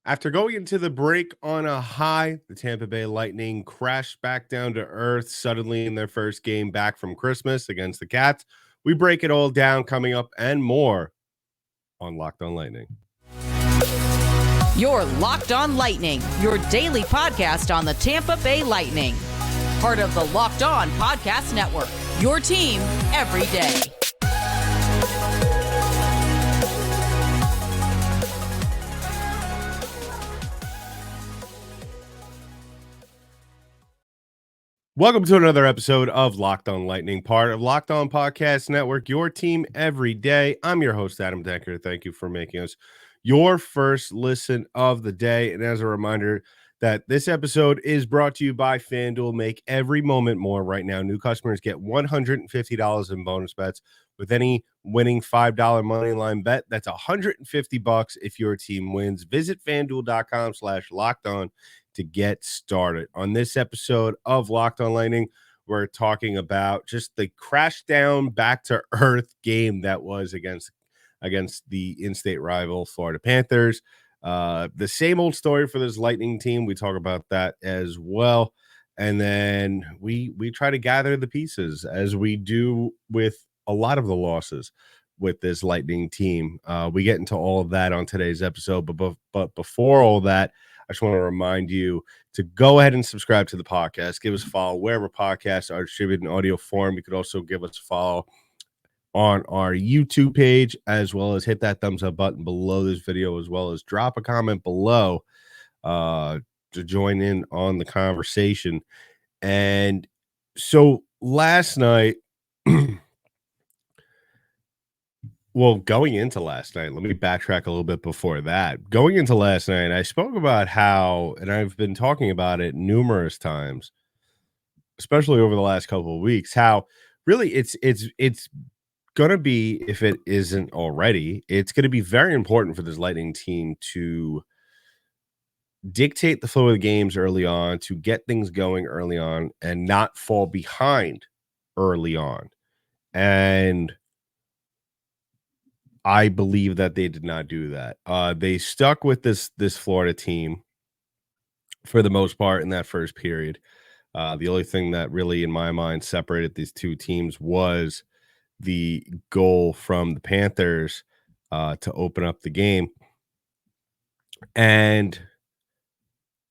After going into the break on a high, the Tampa Bay Lightning crashed back down to earth suddenly in their first game back from Christmas against the Cats. We break it all down coming up and more on Locked On Lightning. You're Locked On Lightning, your daily podcast on the Tampa Bay Lightning. Part of the Locked On Podcast Network, your team every day. Welcome to another episode of Locked On Lightning, part of Locked On Podcast Network, your team every day. I'm your host, Adam Decker. Thank you for making us your first listen of the day. And as a reminder that this episode is brought to you by FanDuel. Make every moment more right now. New customers get $150 in bonus bets with any winning $5 moneyline bet. That's $150 if your team wins. Visit FanDuel.com/lockedon to get started. On this episode of Locked On Lightning, we're talking about just the crash down back to earth game that was against the in-state rival Florida Panthers. The same old story for this Lightning team. We talk about that as well. And then we try to gather the pieces as we do with a lot of the losses with this Lightning team. We get into all of that on today's episode. But before all that, I just want to remind you to go ahead and subscribe to the podcast. Give us a follow wherever podcasts are distributed in audio form. You could also give us a follow on our YouTube page, as well as hit that thumbs up button below this video, as well as drop a comment below to join in on the conversation. And so last night, well, going into last night, let me backtrack a little bit before that. Going into last night, I spoke about how, and I've been talking about it numerous times, especially over the last couple of weeks, how really it's going to be, if it isn't already, it's going to be very important for this Lightning team to dictate the flow of the games early on, to get things going early on, and not fall behind early on. And I believe that they did not do that. They stuck with this Florida team for the most part in that first period. The only thing that really, in my mind, separated these two teams was the goal from the Panthers to open up the game. And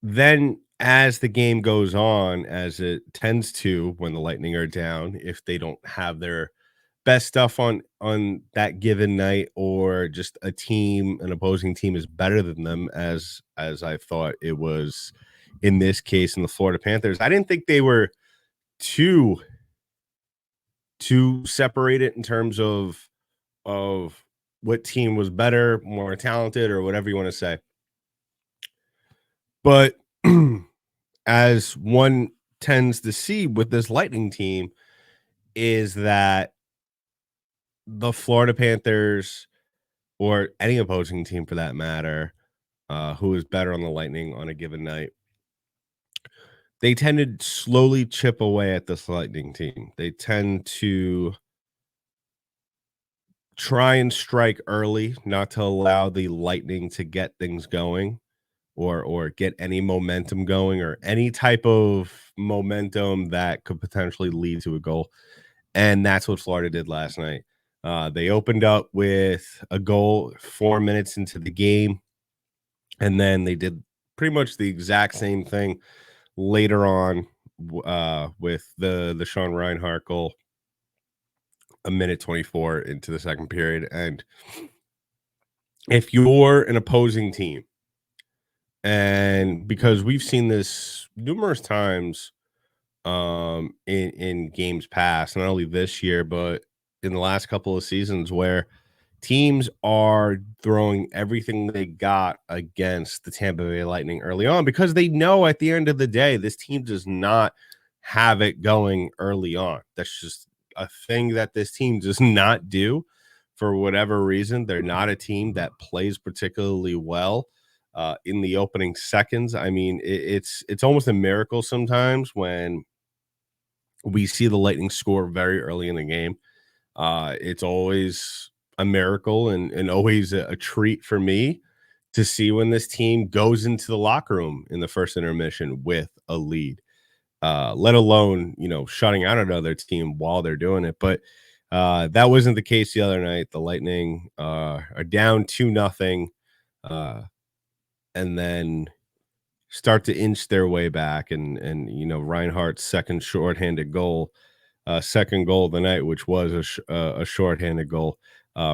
then as the game goes on, as it tends to when the Lightning are down, if they don't have their best stuff on that given night, or just an opposing team is better than them, as I thought it was in this case in the Florida Panthers. I didn't think they were too separated in terms of what team was better, more talented, or whatever you want to say. But as one tends to see with this Lightning team, is that the Florida Panthers, or any opposing team for that matter, who is better on the Lightning on a given night, they tend to slowly chip away at this Lightning team. They tend to try and strike early, not to allow the Lightning to get things going, or get any momentum going, or any type of momentum that could potentially lead to a goal. And that's what Florida did last night. They opened up with a goal 4 minutes into the game, and then they did pretty much the exact same thing later on with the Sean Reinhart goal, a minute 24 into the second period. And if you're an opposing team, and because we've seen this numerous times in games past, not only this year, but in the last couple of seasons, where teams are throwing everything they got against the Tampa Bay Lightning early on, because they know at the end of the day, this team does not have it going early on. That's just a thing that this team does not do for whatever reason. They're not a team that plays particularly well in the opening seconds. I mean, it's almost a miracle sometimes when we see the Lightning score very early in the game. It's always a miracle and always a treat for me to see when this team goes into the locker room in the first intermission with a lead, let alone, shutting out another team while they're doing it. But that wasn't the case the other night. The Lightning are down 2-0, and then start to inch their way back. And Reinhardt's second goal of the night, which was a shorthanded goal,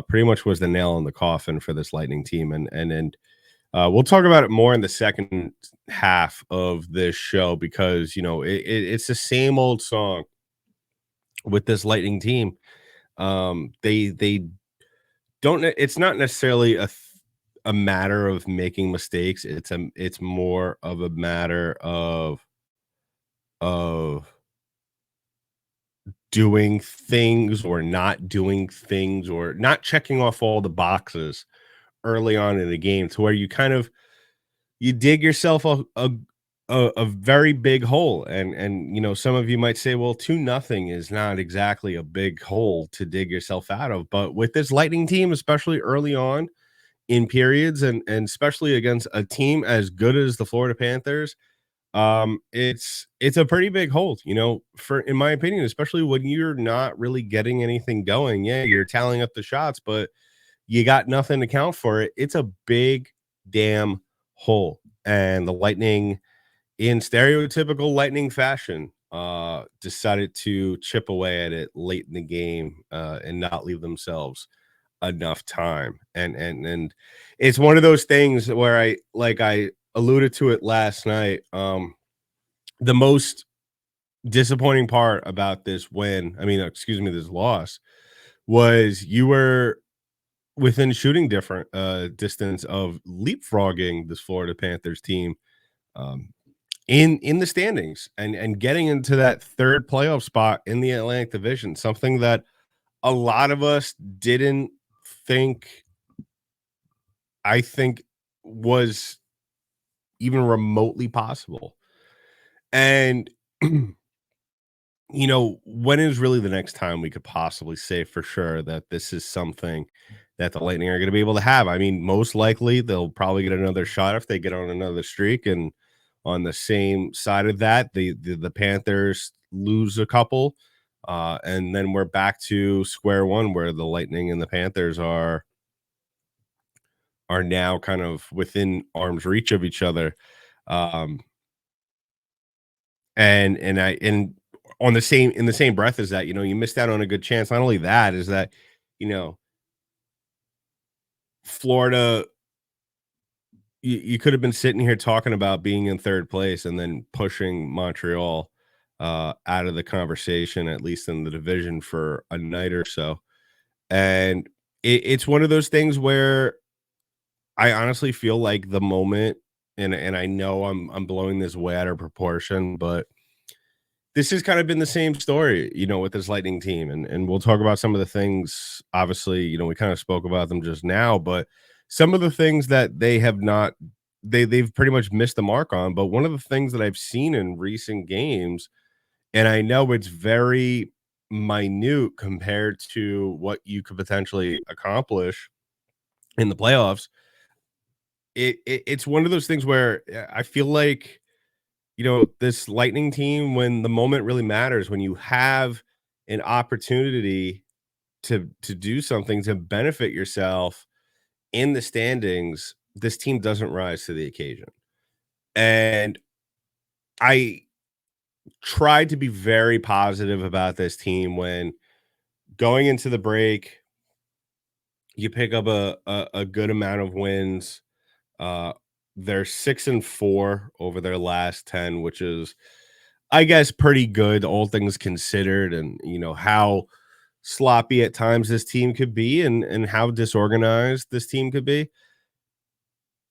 pretty much was the nail in the coffin for this Lightning team. And we'll talk about it more in the second half of this show because it's the same old song with this Lightning team. They don't. It's not necessarily a matter of making mistakes. It's more of a matter of doing things or not doing things or not checking off all the boxes early on in the game to where you dig yourself a very big hole. And some of you might say, well, 2-0 is not exactly a big hole to dig yourself out of. But with this Lightning team, especially early on in periods and especially against a team as good as the Florida Panthers, it's a pretty big hold, for in my opinion, especially when you're not really getting anything going. Yeah, you're tallying up the shots, but you got nothing to count for it. It's a big damn hole. And the Lightning, in stereotypical Lightning fashion, decided to chip away at it late in the game, and not leave themselves enough time. And it's one of those things where I alluded to it last night. The most disappointing part about this this loss, was you were within shooting different distance of leapfrogging this Florida Panthers team, um, in the standings and getting into that third playoff spot in the Atlantic Division, something that a lot of us didn't think I think was even remotely possible. And when is really the next time we could possibly say for sure that this is something that the Lightning are going to be able to have? I mean, most likely they'll probably get another shot if they get on another streak. And on the same side of that, the Panthers lose a couple, and then we're back to square one, where the Lightning and the Panthers are now kind of within arm's reach of each other. Um, and on the same in the same breath as that, you missed out on a good chance. Not only that is that, you know, Florida, you could have been sitting here talking about being in third place and then pushing Montreal out of the conversation, at least in the division, for a night or so. And it's one of those things where I honestly feel like the moment, and I know I'm blowing this way out of proportion, but this has kind of been the same story, with this Lightning team. And we'll talk about some of the things. Obviously, we kind of spoke about them just now, but some of the things that they've pretty much missed the mark on. But one of the things that I've seen in recent games, and I know it's very minute compared to what you could potentially accomplish in the playoffs. It's one of those things where I feel like, this Lightning team, when the moment really matters, when you have an opportunity to do something to benefit yourself in the standings, this team doesn't rise to the occasion. And I tried to be very positive about this team when going into the break, you pick up a good amount of wins. Uh, they're 6-4 over their last 10, which is, I guess, pretty good, all things considered, and how sloppy at times this team could be, and how disorganized this team could be.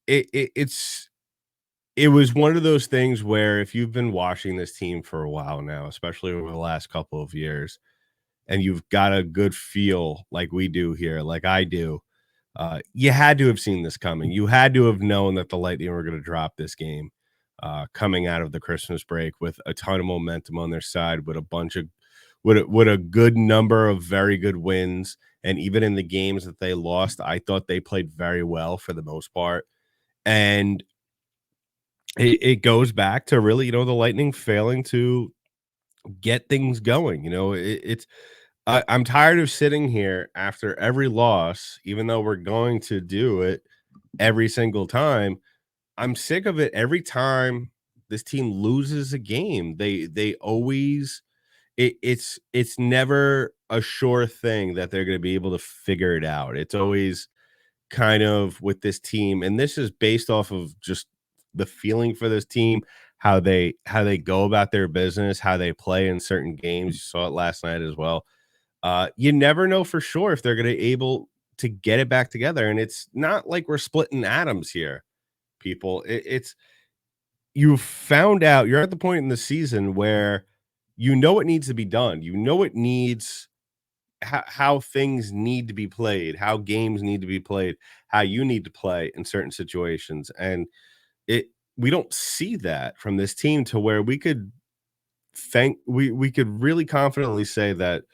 It was one of those things where, if you've been watching this team for a while now, especially over the last couple of years, and you've got a good feel like we do here, like I do, you had to have seen this coming. You had to have known that the Lightning were going to drop this game, coming out of the Christmas break with a ton of momentum on their side, with a good number of very good wins. And even in the games that they lost, I thought they played very well for the most part. And it goes back to really, the Lightning failing to get things going. I'm tired of sitting here after every loss, even though we're going to do it every single time. I'm sick of it every time this team loses a game. They always it's never a sure thing that they're going to be able to figure it out. It's always kind of with this team, and this is based off of just the feeling for this team, how they go about their business, how they play in certain games. You saw it last night as well. You never know for sure if they're going to able to get it back together, and it's not like we're splitting atoms here, people. It's you've found out you're at the point in the season where what needs to be done. It needs how things need to be played, how games need to be played, how you need to play in certain situations. And it we don't see that from this team to where we could really confidently say that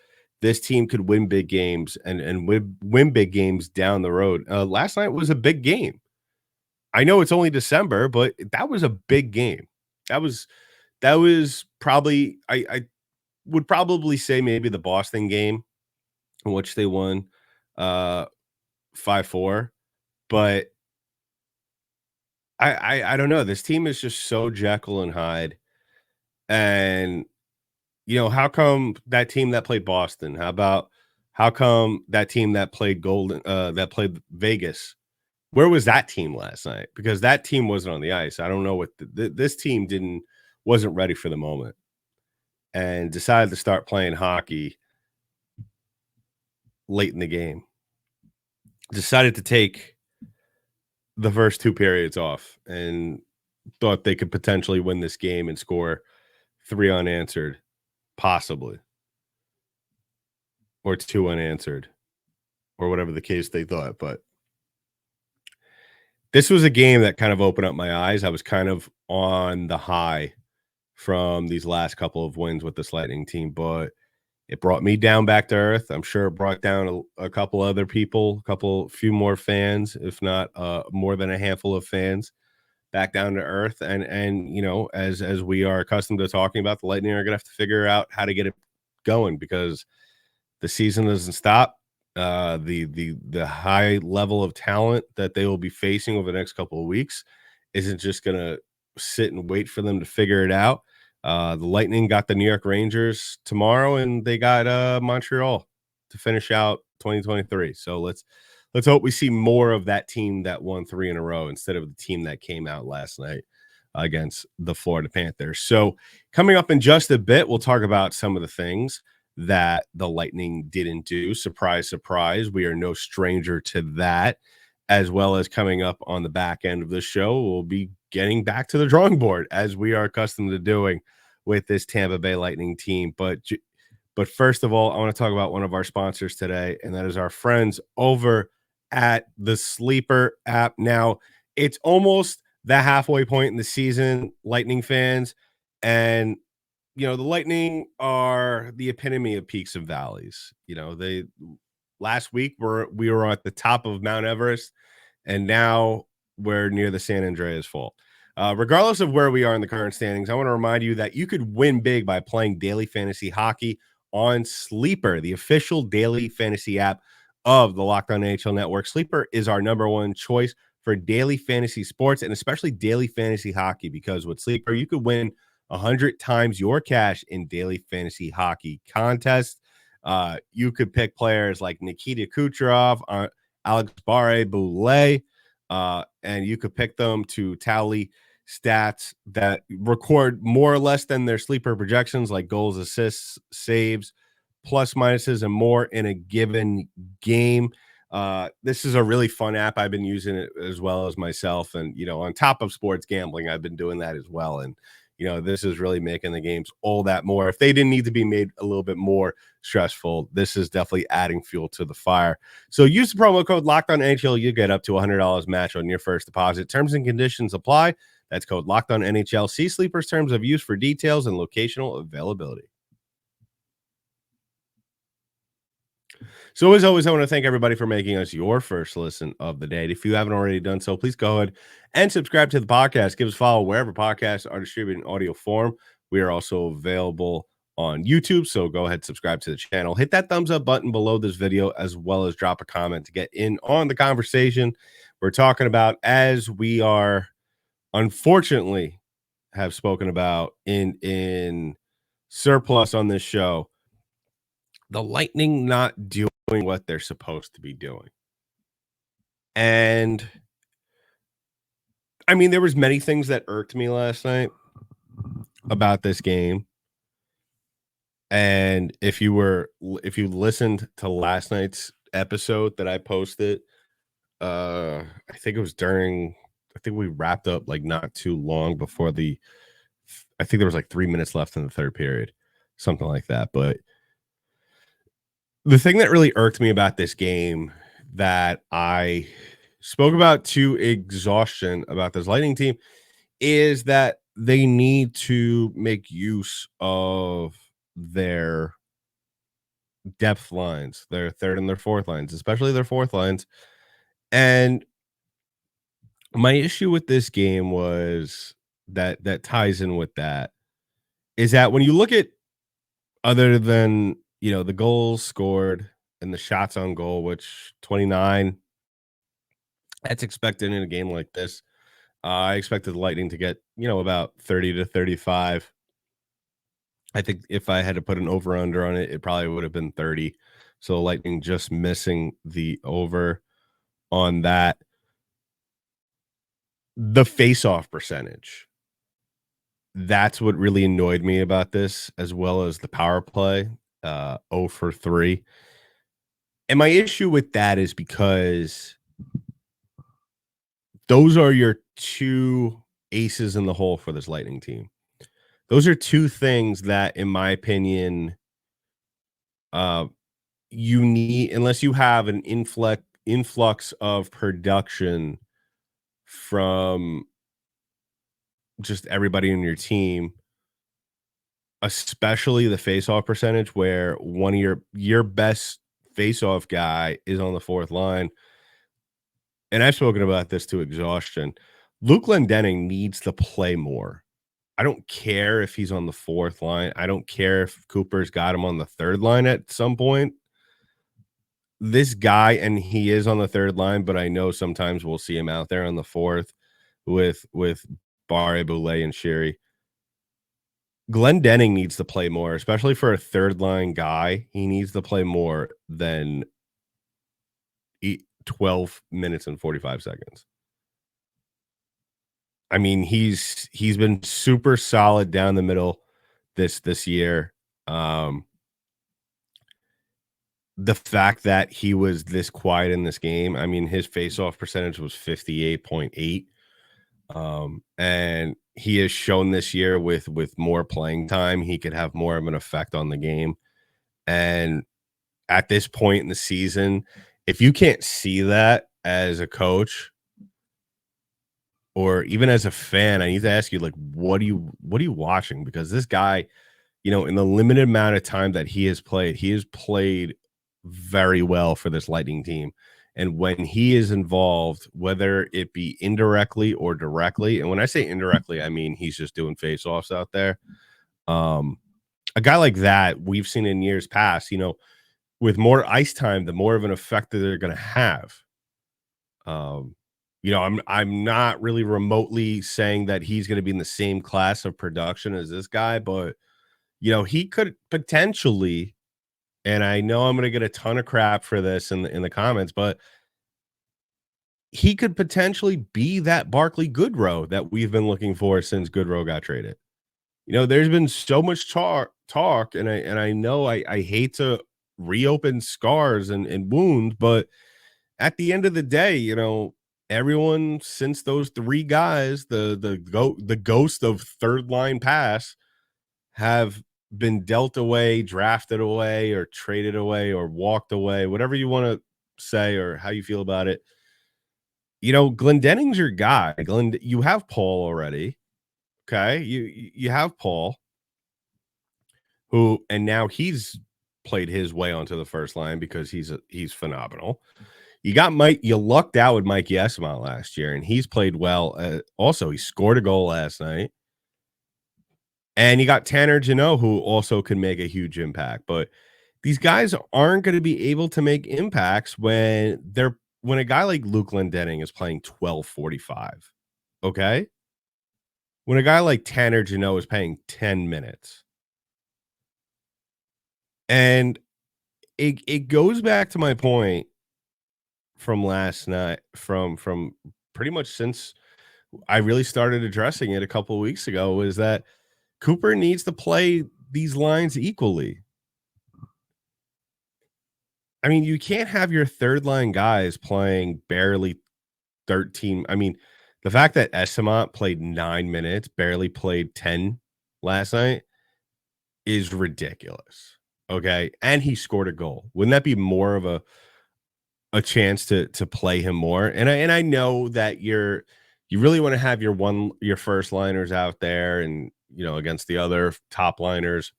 this team could win big games and win big games down the road. Last night was a big game. I know it's only December, but that was a big game. That was probably I would probably say maybe the Boston game in which they won 5-4. But I don't know. This team is just so Jekyll and Hyde. And how come that team that played Boston? How come that team that played that played Vegas? Where was that team last night? Because that team wasn't on the ice. I don't know what this team wasn't ready for the moment and decided to start playing hockey late in the game. Decided to take the first two periods off and thought they could potentially win this game and score 3 unanswered, possibly, or 2 unanswered, or whatever the case they thought. But this was a game that kind of opened up my eyes. I was kind of on the high from these last couple of wins with this Lightning team, but it brought me down back to earth. I'm sure it brought down a couple other people, few more fans, if not more than a handful of fans, back down to earth. And as we are accustomed to talking about, the Lightning are going to have to figure out how to get it going because the season doesn't stop. The high level of talent that they will be facing over the next couple of weeks isn't just going to sit and wait for them to figure it out. The Lightning got the New York Rangers tomorrow, and they got Montreal to finish out 2023. So let's hope we see more of that team that won 3 in a row instead of the team that came out last night against the Florida Panthers. So coming up in just a bit, we'll talk about some of the things that the Lightning didn't do. Surprise, surprise. We are no stranger to that. As well as coming up on the back end of the show, we'll be getting back to the drawing board as we are accustomed to doing with this Tampa Bay Lightning team. But first of all, I want to talk about one of our sponsors today, and that is our friends over at the Sleeper app. Now, it's almost the halfway point in the season, Lightning fans, and the Lightning are the epitome of peaks and valleys. They last week we were at the top of Mount Everest, and now we're near the San Andreas Fault. Regardless of where we are in the current standings, I want to remind you that you could win big by playing daily fantasy hockey on Sleeper, the official daily fantasy app of the Locked On NHL Network. Sleeper is our number one choice for daily fantasy sports and especially daily fantasy hockey, because with Sleeper, you could win 100 times your cash in daily fantasy hockey contests. You could pick players like Nikita Kucherov, Alex Barre-Boulet, and you could pick them to tally stats that record more or less than their sleeper projections, like goals, assists, saves, plus minuses, and more in a given game. This is a really fun app. I've been using it as well as myself. And, on top of sports gambling, I've been doing that as well. And, this is really making the games all that more. If they didn't need to be made a little bit more stressful, this is definitely adding fuel to the fire. So use the promo code LOCKEDONNHL. You get up to $100 match on your first deposit. Terms and conditions apply. That's code LOCKEDONNHL. See Sleeper's terms of use for details and locational availability. So as always, I want to thank everybody for making us your first listen of the day. If you haven't already done so, please go ahead and subscribe to the podcast. Give us a follow wherever podcasts are distributed in audio form. We are also available on YouTube, so go ahead, subscribe to the channel. Hit that thumbs up button below this video, as well as drop a comment to get in on the conversation we're talking about, as we are unfortunately have spoken about in surplus on this show. The Lightning not doing what they're supposed to be doing. And I mean, there was many things that irked me last night about this game. And if you listened to last night's episode that I posted, I think it was I think we wrapped up like not too long before I think there was like 3 minutes left in the third period, something like that. But the thing that really irked me about this game, that I spoke about to exhaustion about this Lightning team, is that they need to make use of their depth lines, their third and their fourth lines, especially their fourth lines. And my issue with this game was that ties in with that, is that when you look at, other than, the goals scored and the shots on goal, which 29, that's expected in a game like this. I expected the Lightning to get, about 30 to 35. I think if I had to put an over under on it, it probably would have been 30. So Lightning just missing the over on that. The face-off percentage, that's what really annoyed me about this, as well as the power play, 0 for 3. And my issue with that is because those are your two aces in the hole for this Lightning team. Those are two things that, in my opinion, you need, unless you have an influx of production from just everybody in your team, especially the face-off percentage, where one of your best face-off guy is on the fourth line. And I've spoken about this to exhaustion. Luke Glendening needs to play more. I don't care if he's on the fourth line. I don't care if Cooper's got him on the third line at some point. This guy, and he is on the third line, but I know sometimes we'll see him out there on the fourth with Barre, Boulet, and Sherry. Glendening needs to play more, especially for a third line guy. He needs to play more than 12 minutes and 45 seconds. I mean, he's been super solid down the middle this year. The fact that he was this quiet in this game, I mean, his face-off percentage was 58.8. And he has shown this year with more playing time, he could have more of an effect on the game. And at this point in the season, if you can't see that as a coach or even as a fan, I need to ask you, like, what are you watching? Because this guy, in the limited amount of time that he has played very well for this Lightning team. And when he is involved, whether it be indirectly or directly, and when I say indirectly, I mean he's just doing face-offs out there. A guy like that, we've seen in years past, with more ice time, the more of an effect that they're going to have. I'm not really remotely saying that he's going to be in the same class of production as this guy, but he could potentially, and I know I'm going to get a ton of crap for this in the comments, but he could potentially be that Barclay Goodrow that we've been looking for since Goodrow got traded. There's been so much talk, and I know I hate to reopen scars and wounds, but at the end of the day, everyone since those three guys, the ghost of third line pass, have been dealt away, drafted away, or traded away, or walked away, whatever you want to say or how you feel about it. Glendening's your guy. You have Paul already. Okay. You have Paul, who, and now he's played his way onto the first line because he's phenomenal. You lucked out with Mike Yesma last year, and he's played well. Also, he scored a goal last night. And you got Tanner Jeannot, who also can make a huge impact. But these guys aren't going to be able to make impacts when a guy like Luke Glendening is playing 12:45. Okay? When a guy like Tanner Jeannot is playing 10 minutes. And it goes back to my point from last night, from pretty much since I really started addressing it a couple of weeks ago, is that Cooper needs to play these lines equally. I mean, you can't have your third line guys playing barely 13. I mean, the fact that Esamont played 9 minutes, barely played 10 last night is ridiculous. Okay. And he scored a goal. Wouldn't that be more of a chance to play him more? And I know that you really want to have your first liners out there and against the other top liners,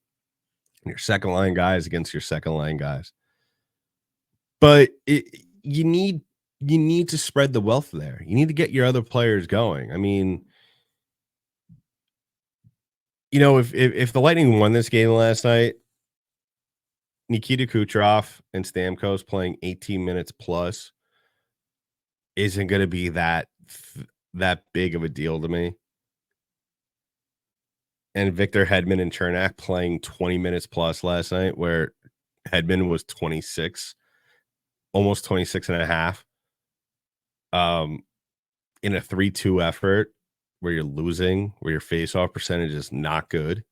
and your second line guys against your second line guys. But you need to spread the wealth there. You need to get your other players going. I mean, if the Lightning won this game last night, Nikita Kucherov and Stamkos playing 18 minutes plus isn't going to be that big of a deal to me. And Victor Hedman and Chernak playing 20 minutes plus last night, where Hedman was 26, almost 26 and a half. In a 3-2 effort where you're losing, where your face-off percentage is not good,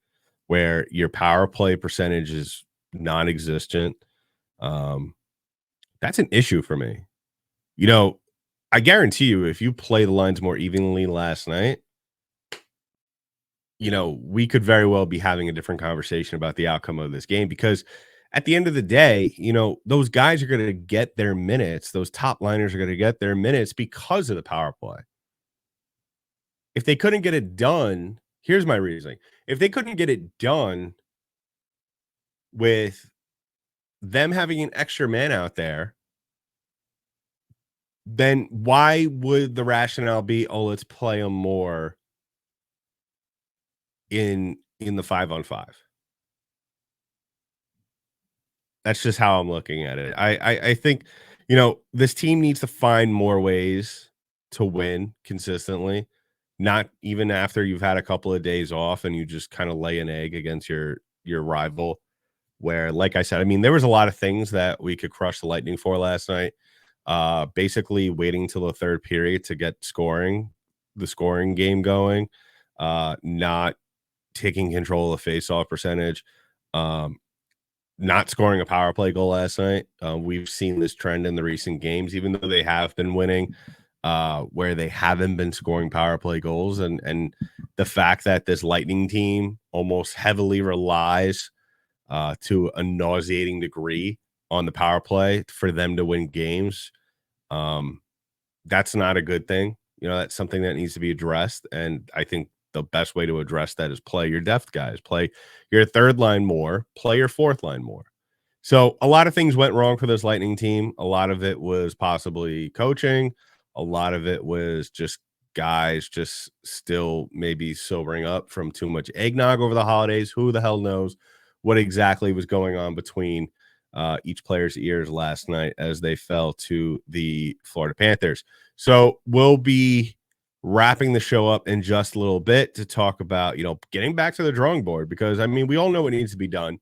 where your power play percentage is non-existent. That's an issue for me. I guarantee you, if you play the lines more evenly last night, we could very well be having a different conversation about the outcome of this game, because at the end of the day, those guys are going to get their minutes. Those top liners are going to get their minutes because of the power play. If they couldn't get it done, here's my reasoning. If they couldn't get it done with them having an extra man out there, then why would the rationale be, let's play them more in the 5-on-5? That's just how I'm looking at it. I think, this team needs to find more ways to win consistently, not even after you've had a couple of days off and you just kind of lay an egg against your rival, where, like I said, I mean, there was a lot of things that we could crush the Lightning for last night. Basically waiting till the third period to get the scoring game going, not taking control of face-off percentage, not scoring a power play goal last night. We've seen this trend in the recent games, even though they have been winning, where they haven't been scoring power play goals. And the fact that this Lightning team almost heavily relies to a nauseating degree on the power play for them to win games, that's not a good thing. That's something that needs to be addressed. And I think the best way to address that is play your depth guys, play your third line more, play your fourth line more. So a lot of things went wrong for this Lightning team. A lot of it was possibly coaching. A lot of it was just guys just still maybe sobering up from too much eggnog over the holidays. Who the hell knows what exactly was going on between each player's ears last night as they fell to the Florida Panthers. So we'll be wrapping the show up in just a little bit to talk about, getting back to the drawing board, because I mean, we all know what needs to be done.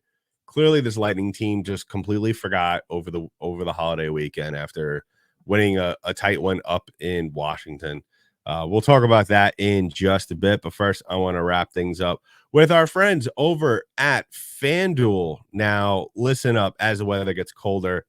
Clearly this Lightning team just completely forgot over the holiday weekend after winning a tight one up in Washington. We'll talk about that in just a bit, but first I want to wrap things up with our friends over at FanDuel. Now, listen up, as the weather gets colder,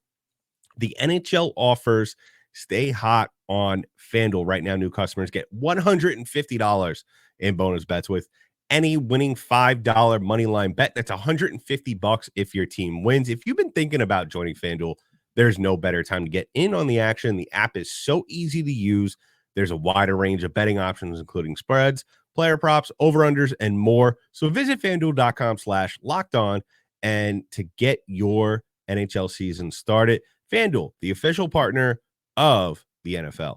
the NHL offers stay hot on FanDuel right now. New customers get $150 in bonus bets with any winning $5 moneyline bet. That's $150 if your team wins. If you've been thinking about joining FanDuel, there's no better time to get in on the action. The app is so easy to use. There's a wider range of betting options, including spreads, player props, over-unders, and more. So visit FanDuel.com/lockedon And to get your NHL season started, FanDuel, the official partner of the NFL.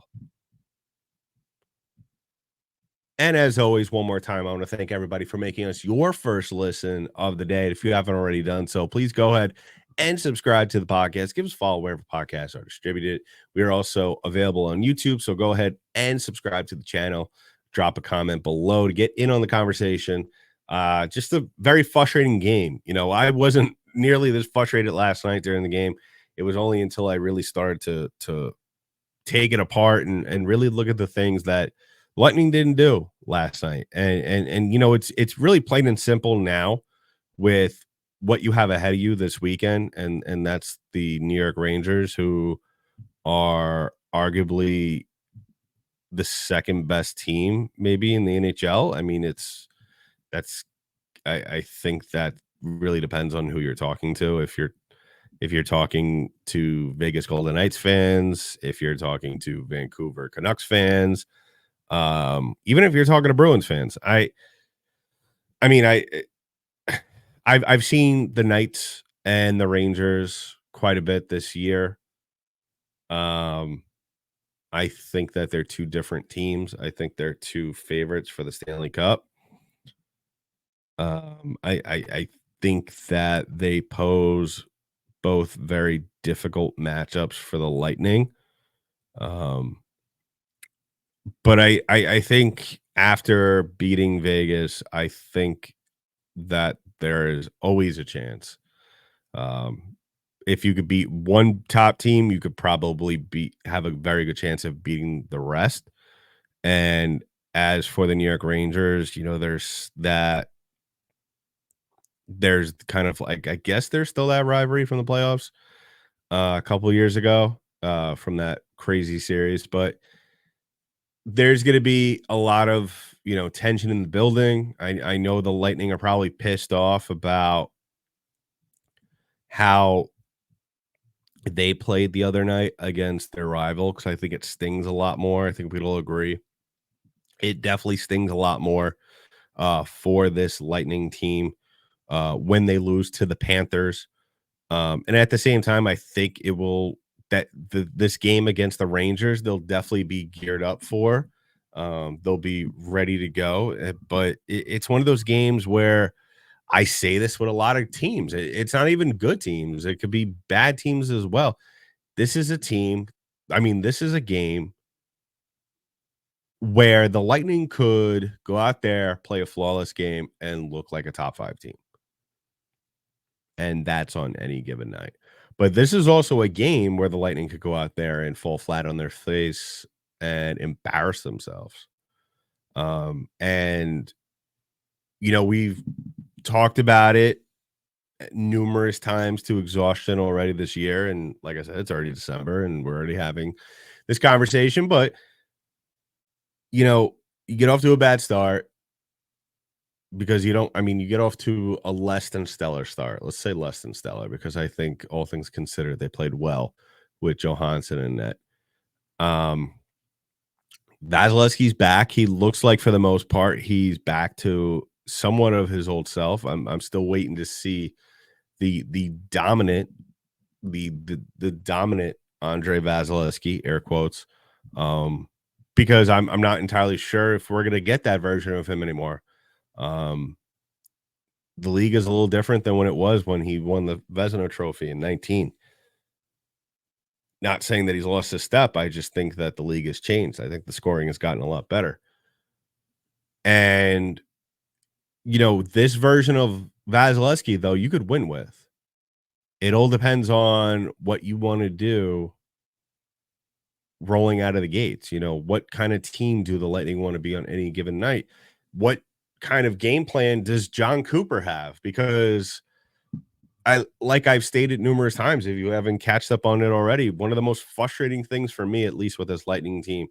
And as always, one more time, I want to thank everybody for making us your first listen of the day. If you haven't already done so, please go ahead and subscribe to the podcast. Give us a follow wherever podcasts are distributed. We are also available on YouTube, so go ahead and subscribe to the channel. Drop a comment below to get in on the conversation. Just a very frustrating game. I wasn't nearly this frustrated last night during the game. It was only until I really started to take it apart and really look at the things that Lightning didn't do last night. And it's really plain and simple now with what you have ahead of you this weekend, and that's the New York Rangers, who are arguably the second best team maybe in the NHL. I mean, I think that really depends on who you're talking to. If you're talking to Vegas Golden Knights fans, if you're talking to Vancouver Canucks fans, even if you're talking to Bruins fans, I've seen the Knights and the Rangers quite a bit this year. I think that they're two different teams. I think they're two favorites for the Stanley Cup. I think that they pose both very difficult matchups for the Lightning. But I think after beating Vegas, I think that there is always a chance. If you could beat one top team, you could probably have a very good chance of beating the rest. And as for the New York Rangers, there's kind of like, I guess there's still that rivalry from the playoffs a couple of years ago from that crazy series, but there's going to be a lot of tension in the building. I know the Lightning are probably pissed off about how they played the other night against their rival, because I think it stings a lot more. I think people will agree. It definitely stings a lot more for this Lightning team when they lose to the Panthers. And at the same time, I think it will this game against the Rangers, they'll definitely be geared up for. They'll be ready to go. But it's one of those games where I say this with a lot of teams. It's not even good teams. It could be bad teams as well. This is a team. I mean, this is a game where the Lightning could go out there, play a flawless game, and look like a top 5 team. And that's on any given night. But this is also a game where the Lightning could go out there and fall flat on their face and embarrass themselves. We've talked about it numerous times to exhaustion already this year. And like I said, it's already December and we're already having this conversation. But, you get off to a bad start because you get off to a less than stellar start. Let's say less than stellar, because I think all things considered, they played well with Johansson and net. Vasilevsky's back. He looks like, for the most part, he's back to somewhat of his old self. I'm still waiting to see the dominant Andre Vasilevsky, air quotes, because I'm not entirely sure if we're gonna get that version of him anymore. The league is a little different than when it was when he won the Vezina Trophy in 19. Not saying that he's lost his step. I just think that the league has changed. I think the scoring has gotten a lot better. And, this version of Vasilevsky, though, you could win with. It all depends on what you want to do rolling out of the gates. What kind of team do the Lightning want to be on any given night? What kind of game plan does John Cooper have? Because I've stated numerous times, if you haven't catched up on it already, one of the most frustrating things for me, at least with this Lightning team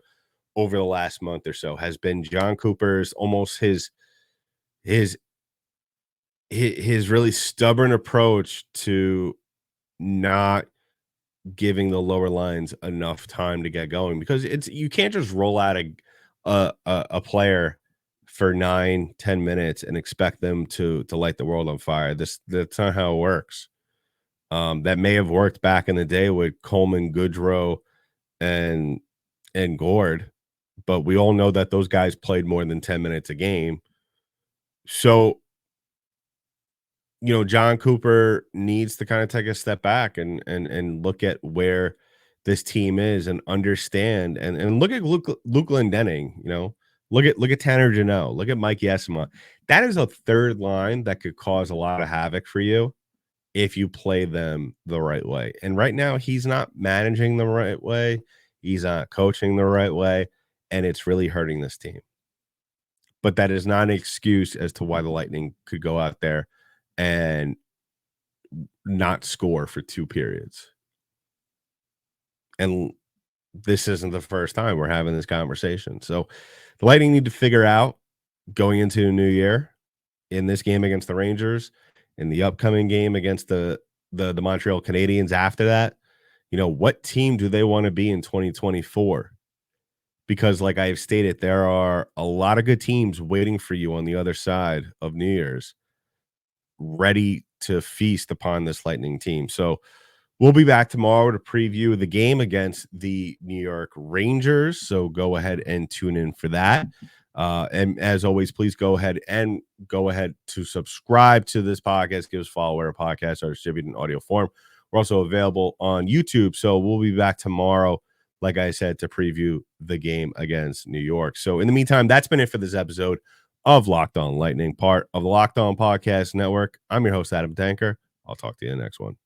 over the last month or so, has been John Cooper's almost his really stubborn approach to not giving the lower lines enough time to get going, because you can't just roll out a player for 9-10 minutes and expect them to light the world on fire. That's not how it works. That may have worked back in the day with Coleman, Goodrow, and Gord, but we all know that those guys played more than 10 minutes a game. So, John Cooper needs to kind of take a step back and look at where this team is and understand and look at Luke Glendening, look at Tanner Janelle, look at Mike Yesima. That is a third line that could cause a lot of havoc for you if you play them the right way. And right now, he's not managing the right way. He's not coaching the right way. And it's really hurting this team. But that is not an excuse as to why the Lightning could go out there and not score for 2 periods. And this isn't the first time we're having this conversation. So the Lightning need to figure out going into a new year in this game against the Rangers, in the upcoming game against the Montreal Canadiens after that, what team do they want to be in 2024? Because like I've stated, there are a lot of good teams waiting for you on the other side of New Year's, ready to feast upon this Lightning team. So we'll be back tomorrow to preview the game against the New York Rangers. So go ahead and tune in for that. And as always, please go ahead to subscribe to this podcast. Give us a follow where podcasts are distributed in audio form. We're also available on YouTube. So we'll be back tomorrow, like I said, to preview the game against New York. So in the meantime, that's been it for this episode of Locked On Lightning, part of the Locked On Podcast Network. I'm your host, Adam Tanker. I'll talk to you in the next one.